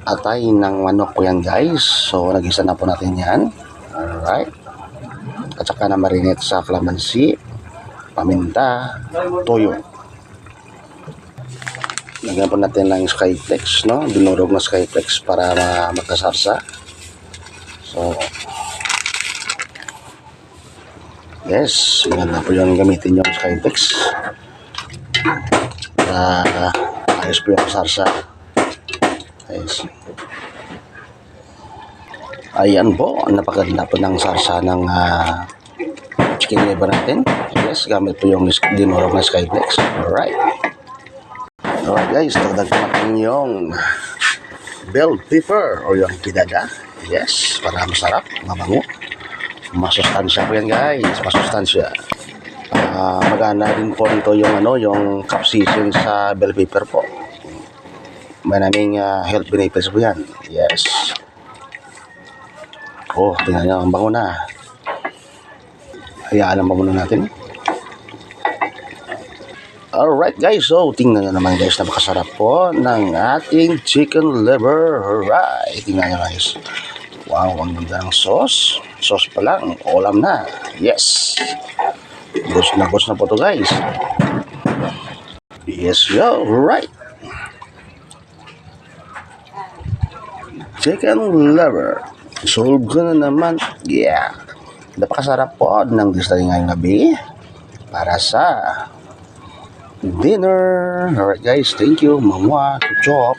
atay ng manok po yan guys. So nagisa na po natin yan. Alright. At saka na marinate sa calamansi, paminta, toyo. Lagyan po natin ng Skyflex, no? Dinurog na Skyflex para magkasarsa. So yes, maganda po yung gamitin yung Skyflex para ayos po yung sarsa. Yes. Ayan po, napakaganda po ng sarsa ng chicken liver natin. Yes, gamit po yung dinurog na Skyflex. Alright. Alright guys, dagdag natin yung bell pepper o yung kidada. Yes, para masarap, mabango. Masustansya po yan guys, masustansya. Magana din po nito yung yung capsaicin sa bell pepper po. Maraming health benefits po yan. Yes. Oh, tingnan nyo, ang bango na. Hayaan ang bango na natin. Alright guys, so tingnan nyo naman guys, napakasarap po ng ating chicken liver. Alright, tingnan nyo guys. Wow, ang ganda ng sauce. Sauce pa lang, ulam na. Yes. Gusto na po to guys. Yes, yo, right. Chicken liver. Solve ko na naman. Yeah. Napakasarap po ng gusto ngayong gabi para sa dinner. Alright guys, thank you. Mamwa, chop.